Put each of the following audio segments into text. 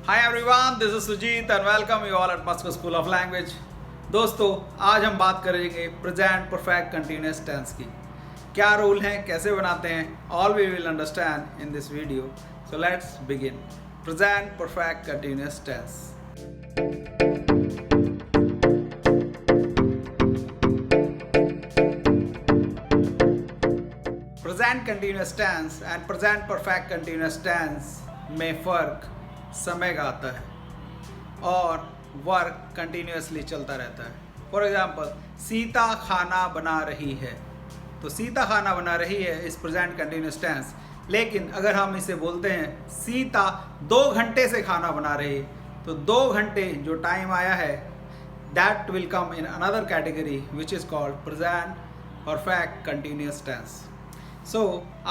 Hi everyone, this is Sujit and welcome you all at Moscow School of Language. दोस्तों, आज हम बात करेंगे प्रेजेंट परफेक्ट कंटिन्यूअस टेंस की। क्या रूल हैं, कैसे बनाते हैं, all we will understand in this video. So let's begin. Present perfect continuous tense. Present continuous tense and present perfect continuous tense में फ़र्क समय का आता है और वर्क कंटिन्यूअसली चलता रहता है। फॉर एग्जाम्पल, सीता खाना बना रही है, तो सीता खाना बना रही है इस प्रेजेंट कंटिन्यूअस टेंस। लेकिन अगर हम इसे बोलते हैं सीता 2 घंटे से खाना बना रही है, तो 2 घंटे जो टाइम आया है that will come in another category which is called present perfect continuous tense. So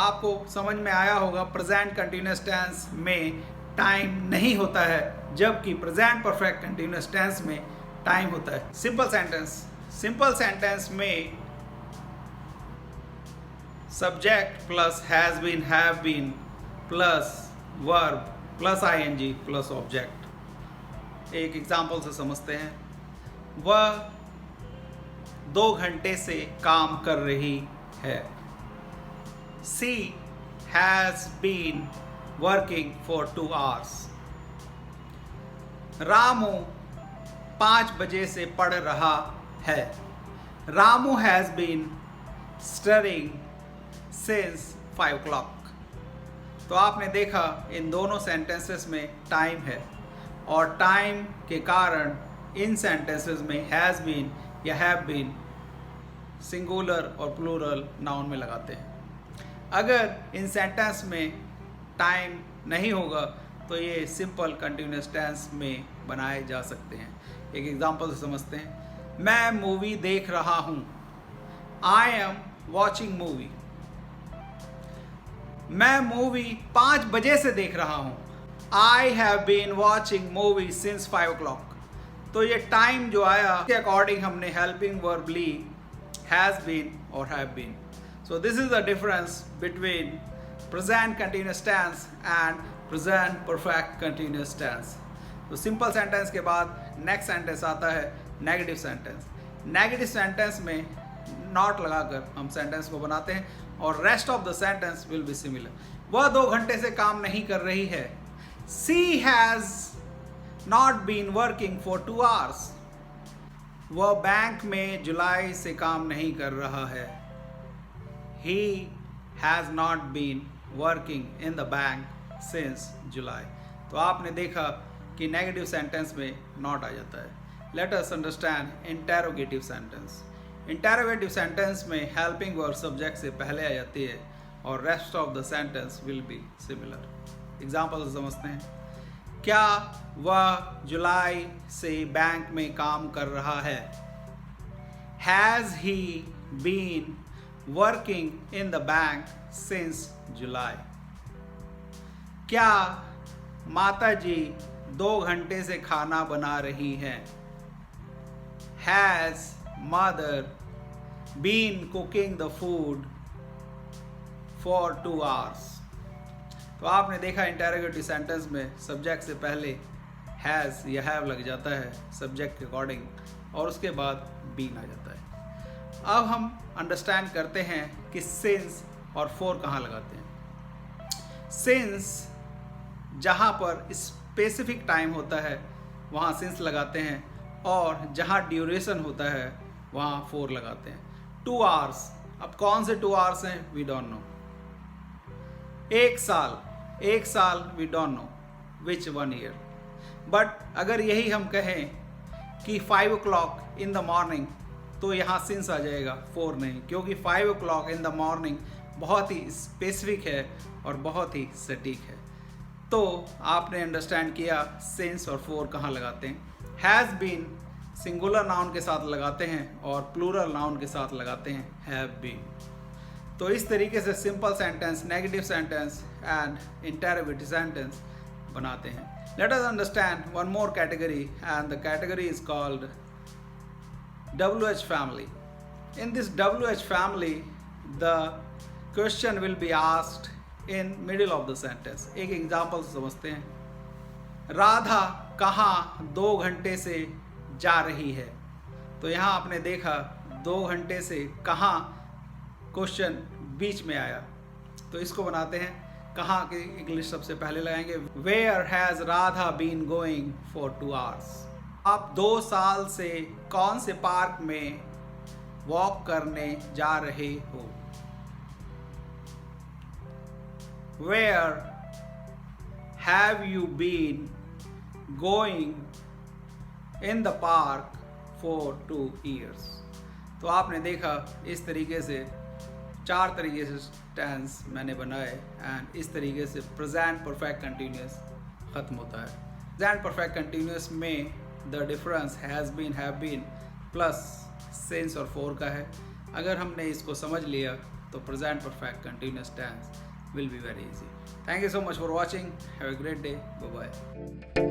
आपको समझ में आया होगा, प्रेजेंट कंटिन्यूअस टेंस में टाइम नहीं होता है, जबकि प्रेजेंट परफेक्ट कंटिन्यूअस टेंस में टाइम होता है। सिंपल सेंटेंस में subject plus has been, have been plus verb plus ING plus object. एक एग्जांपल से समझते हैं। वह 2 घंटे से काम कर रही है। She has been working for 2 hours. Ramu 5 बजे से पढ़ रहा है। Ramu has been studying since 5 o'clock. तो आपने देखा इन दोनों सेंटेंसेस में टाइम है, और टाइम के कारण इन सेंटेंसेस में हैज़ बीन या हैव बीन सिंगुलर और प्लूरल नाउन में लगाते हैं। अगर इन सेंटेंस में टाइम नहीं होगा तो ये सिंपल कंटिन्यूअस टेंस में बनाए जा सकते हैं। एक एग्जांपल से समझते हैं। मैं मूवी देख रहा हूँ। I am watching movie. मैं मूवी 5 बजे से देख रहा हूँ। I have been watching movie since 5 o'clock। तो ये टाइम जो आया के अकॉर्डिंग हमने हेल्पिंग वर्ब ली, हैज़ बीन और have been. So this is the difference between present continuous tense and present perfect continuous tense. तो simple sentence के बाद next sentence आता है negative sentence. Negative sentence में not लगाकर हम sentence को बनाते हैं और rest of the sentence will be similar. वह 2 घंटे से काम नहीं कर रही है। She has not been working for 2 hours. वह बैंक में जुलाई से काम नहीं कर रहा है। He has not been working in the bank since July. तो आपने देखा कि नेगेटिव सेंटेंस में नॉट आ जाता है। Let us understand interrogative sentence. Interrogative sentence में हेल्पिंग वर्ब सब्जेक्ट से पहले आ जाती है और rest of the sentence will be similar. Example से समझते हैं। क्या वह जुलाई से बैंक में काम कर रहा है? Has he been working in the bank since July? क्या माता जी 2 घंटे से खाना बना रही हैं? Has mother been cooking the food for 2 hours? तो आपने देखा इंटेरोगेटिव सेंटेंस में सब्जेक्ट से पहले हैज़ या हैव लग जाता है सब्जेक्ट के अकॉर्डिंग, और उसके बाद बीन आ जाता है। अब हम अंडरस्टैंड करते हैं कि सिंस और फॉर कहाँ लगाते हैं। सिंस जहाँ पर स्पेसिफिक टाइम होता है वहाँ सिंस लगाते हैं, और जहाँ ड्यूरेशन होता है वहाँ फॉर लगाते हैं। 2 hours, अब कौन से 2 hours हैं वी डोंट नो। 1 साल we don't know which 1 year। But अगर यही हम कहें कि 5 o'clock इन द मॉर्निंग, तो यहाँ सिंस आ जाएगा, 4 नहीं, क्योंकि 5 o'clock इन द मॉर्निंग बहुत ही स्पेसिफिक है और बहुत ही सटीक है। तो आपने अंडरस्टैंड किया सिंस और 4 कहाँ लगाते हैं। हैज़ बीन सिंगुलर नाउन के साथ लगाते हैं और प्लूरल नाउन के साथ लगाते हैं हैव बीन। तो इस तरीके से simple sentence, negative sentence and interrogative sentence बनाते हैं। Let us understand one more category, and the category is called WH family. In this WH family, the question will be asked in middle of the sentence. एक example से समझते हैं। राधा कहाँ 2 घंटे से जा रही है। तो यहाँ आपने देखा 2 घंटे से कहाँ क्वेश्चन बीच में आया। तो इसको बनाते हैं, कहाँ की इंग्लिश सबसे पहले लगाएंगे। Where has Radha been going for 2 hours। आप 2 साल से कौन से पार्क में वॉक करने जा रहे हो। Where have you been going in the park for 2 years। तो आपने देखा इस तरीके से 4 तरीके से टेंस मैंने बनाए एंड इस तरीके से प्रेजेंट परफेक्ट कंटिन्यूअस ख़त्म होता है। प्रेजेंट परफेक्ट कंटिन्यूअस में the difference has been, have been plus since और फॉर का है। अगर हमने इसको समझ लिया तो present perfect continuous tense will be very easy. Thank you so much for watching. Have a great day. Bye bye.